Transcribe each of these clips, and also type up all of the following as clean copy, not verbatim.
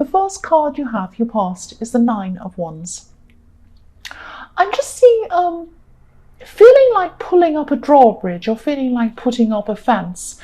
the first card you have, your past, is the Nine of Wands. I'm just seeing feeling like pulling up a drawbridge, or feeling like putting up a fence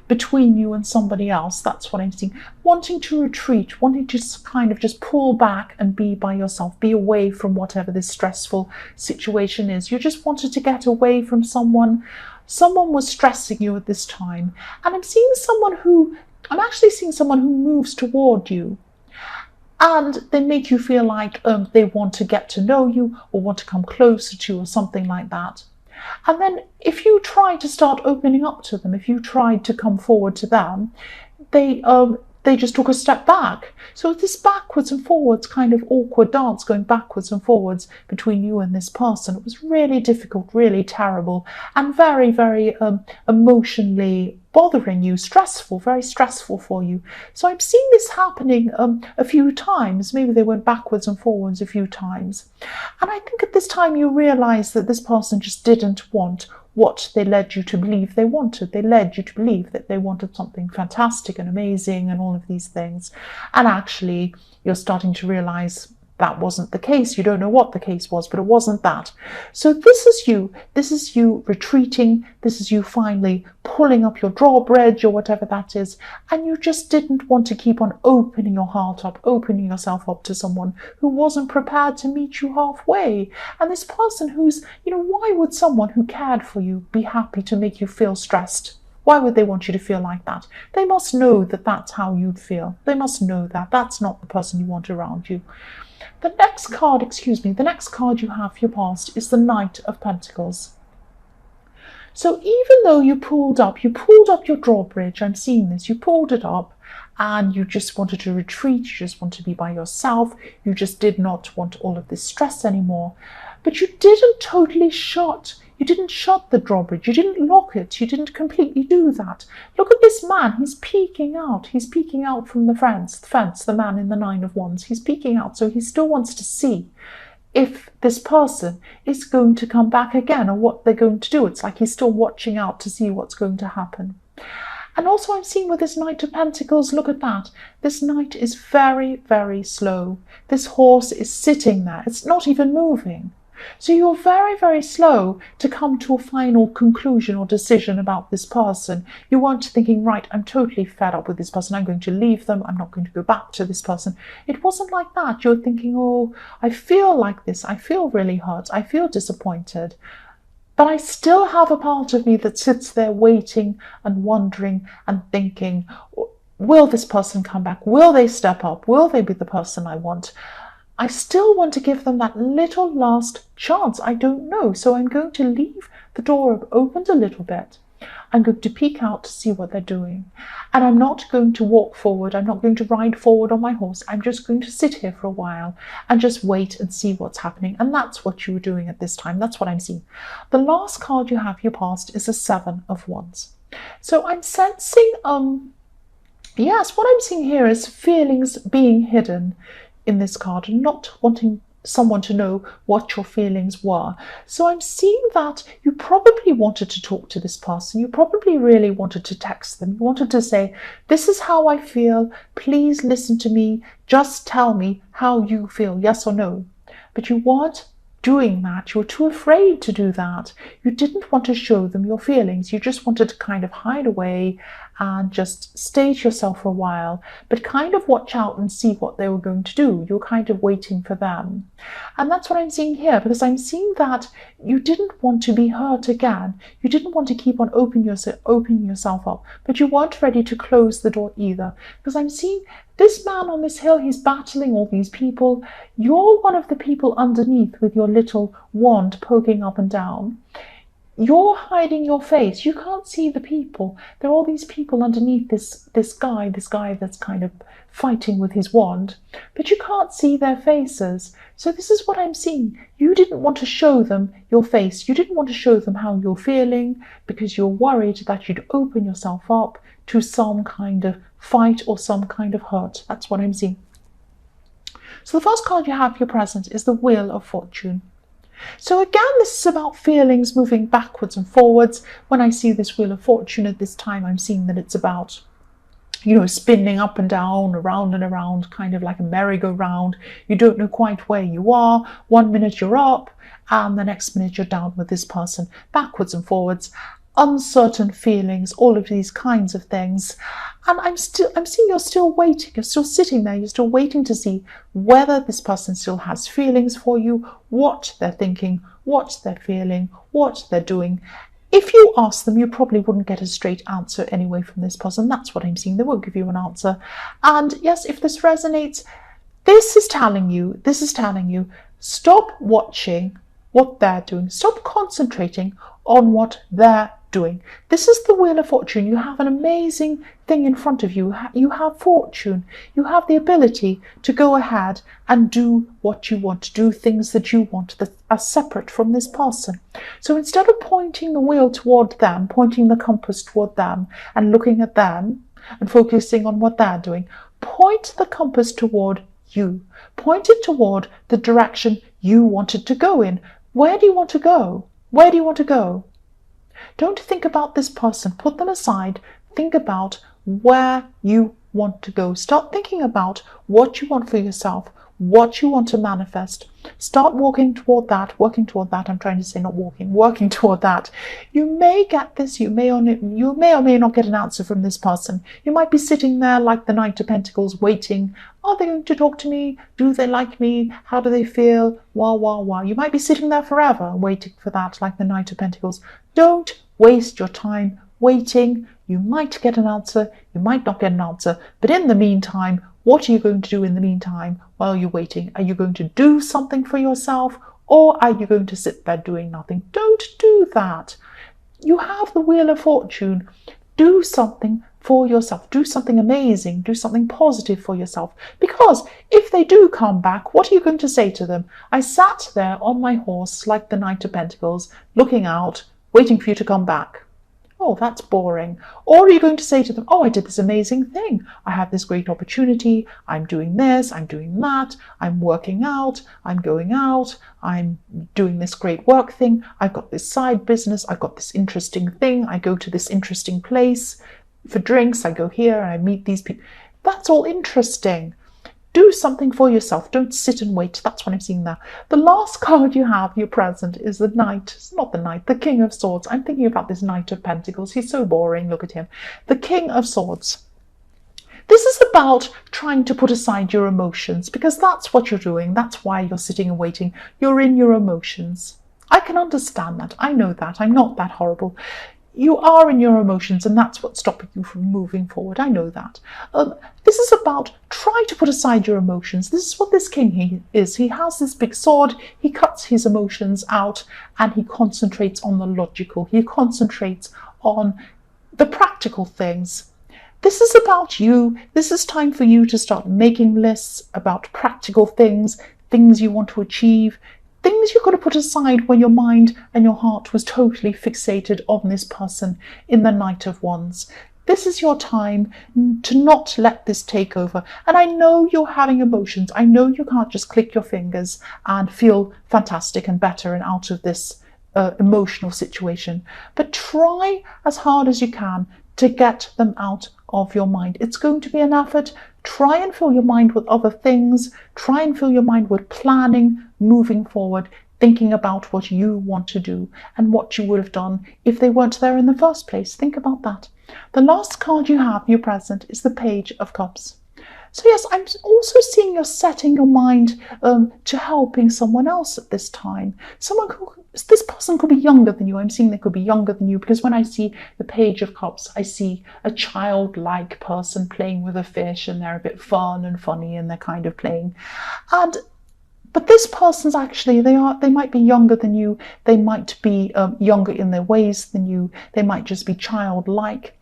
between you and somebody else. That's what I'm seeing. Wanting to retreat, wanting to kind of just pull back and be by yourself, be away from whatever this stressful situation is. You just wanted to get away from someone. Someone was stressing you at this time. And I'm actually seeing someone who moves toward you. And they make you feel like they want to get to know you, or want to come closer to you, or something like that. And then if you try to start opening up to them, if you tried to come forward to them, they just took a step back. So this backwards and forwards kind of awkward dance, going backwards and forwards between you and this person, it was really difficult, really terrible, and very, very emotionally bothering you, stressful, very stressful for you. So I'm seeing this happening a few times. Maybe they went backwards and forwards a few times. And I think at this time you realize that this person just didn't want what they led you to believe they wanted. They led you to believe that they wanted something fantastic and amazing and all of these things. And actually, you're starting to realize that wasn't the case. You don't know what the case was, but it wasn't that. So this is you. This is you retreating. This is you finally pulling up your drawbridge, or whatever that is. And you just didn't want to keep on opening your heart up, opening yourself up to someone who wasn't prepared to meet you halfway. And this person who's, why would someone who cared for you be happy to make you feel stressed? Why would they want you to feel like that? They must know that that's how you'd feel. They must know that. That's not the person you want around you. The next card you have for your past is the Knight of Pentacles. So even though you pulled up your drawbridge, I'm seeing this, you pulled it up and you just wanted to retreat, you just want to be by yourself, you just did not want all of this stress anymore, but you didn't totally shut the drawbridge, you didn't lock it, you didn't completely do that. Look at this man, he's peeking out from the fence, the man in the Nine of Wands, he's peeking out, so he still wants to see if this person is going to come back again, or what they're going to do. It's like he's still watching out to see what's going to happen. And also I'm seeing with this Knight of Pentacles, look at that, this knight is very, very slow. This horse is sitting there, it's not even moving. So you're very, very slow to come to a final conclusion or decision about this person. You weren't thinking, right, I'm totally fed up with this person, I'm going to leave them, I'm not going to go back to this person. It wasn't like that. You're thinking, oh, I feel like this, I feel really hurt, I feel disappointed. But I still have a part of me that sits there waiting and wondering and thinking, will this person come back? Will they step up? Will they be the person I want? I still want to give them that little last chance. I don't know. So I'm going to leave the door opened a little bit. I'm going to peek out to see what they're doing. And I'm not going to walk forward. I'm not going to ride forward on my horse. I'm just going to sit here for a while and just wait and see what's happening. And that's what you were doing at this time. That's what I'm seeing. The last card you have, your past, is the Seven of Wands. So I'm sensing, yes, what I'm seeing here is feelings being hidden in this card, and not wanting someone to know what your feelings were. So I'm seeing that you probably wanted to talk to this person. You probably really wanted to text them. You wanted to say, this is how I feel. Please listen to me. Just tell me how you feel, yes or no. But you weren't doing that. You were too afraid to do that. You didn't want to show them your feelings. You just wanted to kind of hide away and just stay to yourself for a while, but kind of watch out and see what they were going to do. You're kind of waiting for them. And that's what I'm seeing here, because I'm seeing that you didn't want to be hurt again. You didn't want to keep on opening yourself up, but you weren't ready to close the door either. Because I'm seeing this man on this hill, he's battling all these people. You're one of the people underneath with your little wand poking up and down. You're hiding your face. You can't see the people. There are all these people underneath this guy that's kind of fighting with his wand, but you can't see their faces. So this is what I'm seeing. You didn't want to show them your face. You didn't want to show them how you're feeling, because you're worried that you'd open yourself up to some kind of fight or some kind of hurt. That's what I'm seeing. So the first card you have for your present is the Wheel of Fortune. So again, this is about feelings moving backwards and forwards. When I see this Wheel of Fortune at this time, I'm seeing that it's about spinning up and down, around and around, kind of like a merry-go-round. You don't know quite where you are. 1 minute you're up, and the next minute you're down with this person, backwards and forwards. Uncertain feelings, all of these kinds of things. And I'm seeing you're still waiting. You're still sitting there. You're still waiting to see whether this person still has feelings for you, what they're thinking, what they're feeling, what they're doing. If you ask them, you probably wouldn't get a straight answer anyway from this person. That's what I'm seeing. They won't give you an answer. And yes, if this resonates, this is telling you, stop watching what they're doing. Stop concentrating on what they're doing. This is the Wheel of Fortune. You have an amazing thing in front of you. You have fortune. You have the ability to go ahead and do what you want, to do things that you want that are separate from this person. So instead of pointing the wheel toward them, pointing the compass toward them and looking at them and focusing on what they're doing, point the compass toward you. Point it toward the direction you want it to go in. Where do you want to go? Where do you want to go? Don't think about this person. Put them aside. Think about where you want to go. Start thinking about what you want for yourself, what you want to manifest. Start working toward that. I'm trying to say not walking, working toward that. You may get this. You may or may not get an answer from this person. You might be sitting there like the Knight of Pentacles waiting. Are they going to talk to me? Do they like me? How do they feel? Wah. You might be sitting there forever waiting for that like the Knight of Pentacles. Don't waste your time waiting. You might get an answer. You might not get an answer. But in the meantime, what are you going to do in the meantime while you're waiting? Are you going to do something for yourself, or are you going to sit there doing nothing? Don't do that. You have the Wheel of Fortune. Do something for yourself. Do something amazing. Do something positive for yourself. Because if they do come back, what are you going to say to them? I sat there on my horse like the Knight of Pentacles, looking out, waiting for you to come back. Oh, that's boring. Or are you going to say to them, oh, I did this amazing thing. I had this great opportunity. I'm doing this. I'm doing that. I'm working out. I'm going out. I'm doing this great work thing. I've got this side business. I've got this interesting thing. I go to this interesting place for drinks. I go here and I meet these people. That's all interesting. Do something for yourself. Don't sit and wait. That's what I'm seeing there. The last card you have, your present, is the Knight. It's not the Knight, the King of Swords. I'm thinking about this Knight of Pentacles. He's so boring. Look at him. The King of Swords. This is about trying to put aside your emotions, because that's what you're doing. That's why you're sitting and waiting. You're in your emotions. I can understand that. I know that. I'm not that horrible. You are in your emotions, and that's what's stopping you from moving forward. I know that. This is about try to put aside your emotions. This is what this king is. He has this big sword. He cuts his emotions out and he concentrates on the logical. He concentrates on the practical things. This is about you. This is time for you to start making lists about practical things, things you want to achieve, things you're going to put aside when your mind and your heart was totally fixated on this person in the Knight of Wands. This is your time to not let this take over. And I know you're having emotions. I know you can't just click your fingers and feel fantastic and better and out of this emotional situation. But try as hard as you can to get them out of your mind. It's going to be an effort. Try and fill your mind with other things. Try and fill your mind with planning, moving forward, thinking about what you want to do and what you would have done if they weren't there in the first place. Think about that. The last card you have in your present is the Page of Cups. So yes, I'm also seeing you're setting your mind to helping someone else at this time. This person could be younger than you. I'm seeing they could be younger than you, because when I see the Page of Cups, I see a childlike person playing with a fish, and they're a bit fun and funny, and they're kind of playing. But this person's actually, they might be younger than you. They might be younger in their ways than you. They might just be childlike.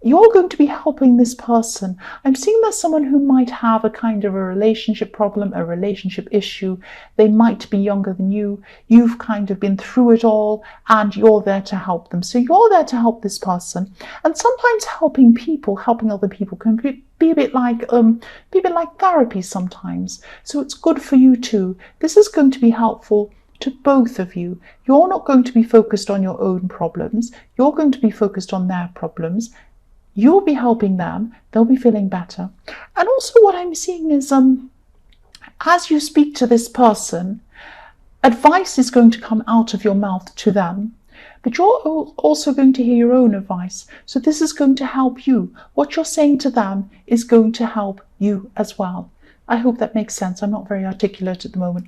You're going to be helping this person. I'm seeing there's someone who might have a kind of a relationship problem, a relationship issue. They might be younger than you. You've kind of been through it all, and you're there to help them. So you're there to help this person. And sometimes helping other people can be a bit like therapy sometimes. So it's good for you too. This is going to be helpful to both of you. You're not going to be focused on your own problems. You're going to be focused on their problems. You'll be helping them. They'll be feeling better. And also what I'm seeing is as you speak to this person, advice is going to come out of your mouth to them. But you're also going to hear your own advice. So this is going to help you. What you're saying to them is going to help you as well. I hope that makes sense. I'm not very articulate at the moment.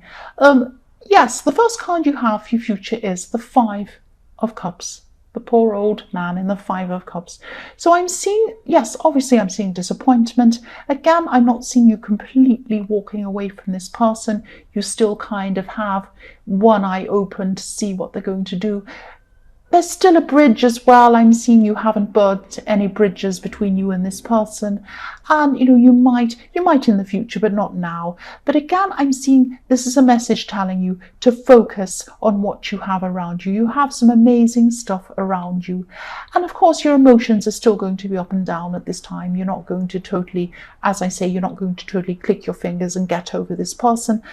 Yes, the first card you have for your future is the Five of Cups. The poor old man in the Five of Cups. So I'm seeing, yes, obviously I'm seeing disappointment. Again, I'm not seeing you completely walking away from this person. You still kind of have one eye open to see what they're going to do. There's still a bridge as well. I'm seeing you haven't burnt any bridges between you and this person. And, you might in the future, but not now. But again, I'm seeing this is a message telling you to focus on what you have around you. You have some amazing stuff around you. And of course, your emotions are still going to be up and down at this time. You're not going to totally, as I say, you're not going to totally click your fingers and get over this person.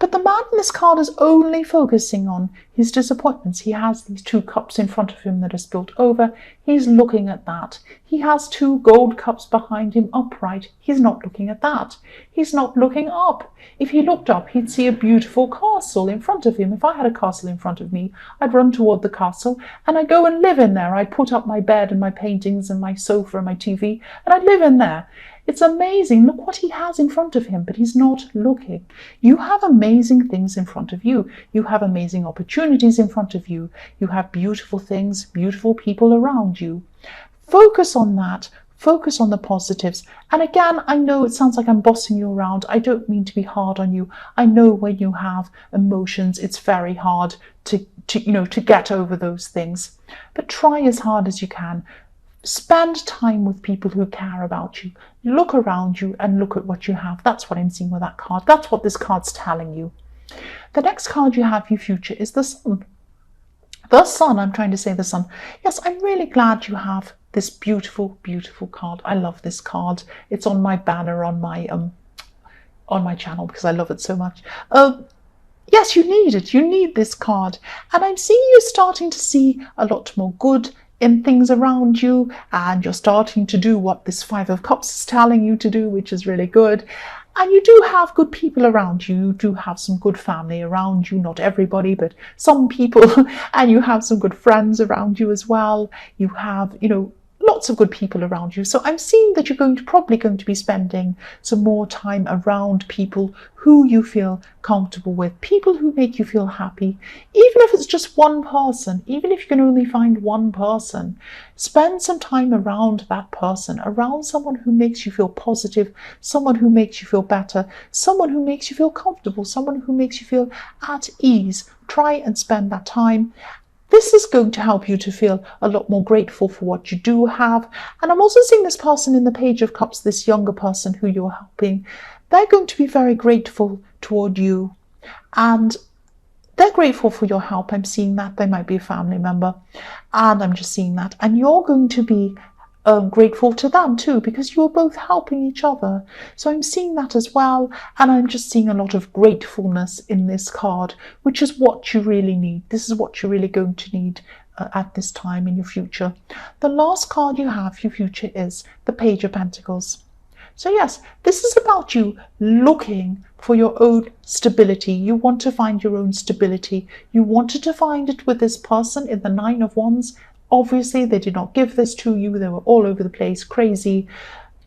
But the man in this card is only focusing on his disappointments. He has these two cups in front of him that are spilled over. He's looking at that. He has two gold cups behind him upright. He's not looking at that. He's not looking up. If he looked up, he'd see a beautiful castle in front of him. If I had a castle in front of me, I'd run toward the castle and I'd go and live in there. I'd put up my bed and my paintings and my sofa and my TV and I'd live in there. It's amazing. Look what he has in front of him, but he's not looking. You have amazing things in front of you. You have amazing opportunities in front of you. You have beautiful things, beautiful people around you. Focus on that. Focus on the positives. And again, I know it sounds like I'm bossing you around. I don't mean to be hard on you. I know when you have emotions, it's very hard to get over those things. But try as hard as you can. Spend time with people who care about you. Look around you and look at what you have. That's what I'm seeing with that card. That's what this card's telling you. The next card you have for your future is the Sun. The Sun, I'm trying to say the Sun. Yes, I'm really glad you have this beautiful, beautiful card. I love this card. It's on my banner on my channel because I love it so much. Yes, you need it. You need this card. And I'm seeing you starting to see a lot more good in things around you, and you're starting to do what this Five of Cups is telling you to do, which is really good. And you do have good people around you. You do have some good family around you, not everybody, but some people. And you have some good friends around you as well. You have, lots of good people around you. So I'm seeing that you're probably going to be spending some more time around people who you feel comfortable with, people who make you feel happy. Even if it's just one person, even if you can only find one person, spend some time around that person, around someone who makes you feel positive, someone who makes you feel better, someone who makes you feel comfortable, someone who makes you feel at ease. Try and spend that time. This is going to help you to feel a lot more grateful for what you do have. And I'm also seeing this person in the Page of Cups, this younger person who you're helping. They're going to be very grateful toward you. And they're grateful for your help. I'm seeing that. They might be a family member. And I'm just seeing that. And you're going to be grateful to them too, because you're both helping each other. So I'm seeing that as well, and I'm just seeing a lot of gratefulness in this card, which is what you really need. This is what you're really going to need at this time in your future. The last card you have for your future is the Page of Pentacles. So yes, this is about you looking for your own stability. You want to find your own stability. You wanted to find it with this person in the Nine of Wands. Obviously, they did not give this to you. They were all over the place, crazy.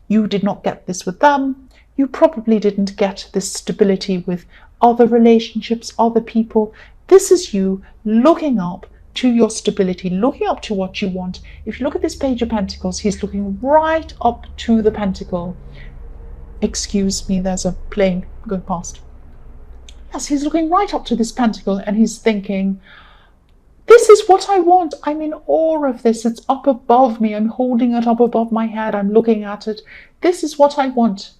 You did not get this with them. You probably didn't get this stability with other relationships, other people. This is you looking up to your stability, looking up to what you want. If you look at this Page of Pentacles, he's looking right up to the pentacle. Excuse me, there's a plane going past. Yes, he's looking right up to this pentacle and he's thinking, this is what I want. I'm in awe of this. It's up above me. I'm holding it up above my head. I'm looking at it. This is what I want.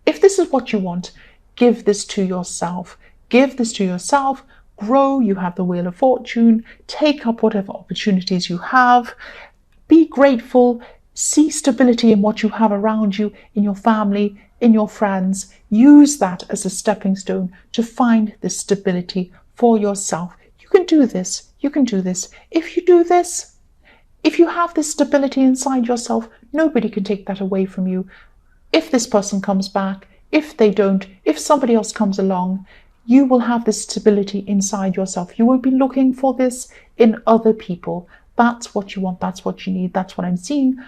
If this is what you want, give this to yourself. Give this to yourself. Grow. You have the Wheel of Fortune. Take up whatever opportunities you have. Be grateful. See stability in what you have around you, in your family, in your friends. Use that as a stepping stone to find this stability for yourself. You can do this. You can do this. If you do this, If you have this stability inside yourself, nobody can take that away from you. If this person comes back, if they don't, if somebody else comes along, you will have this stability inside yourself. You won't be looking for this in other people. That's what you want. That's what you need. That's what I'm seeing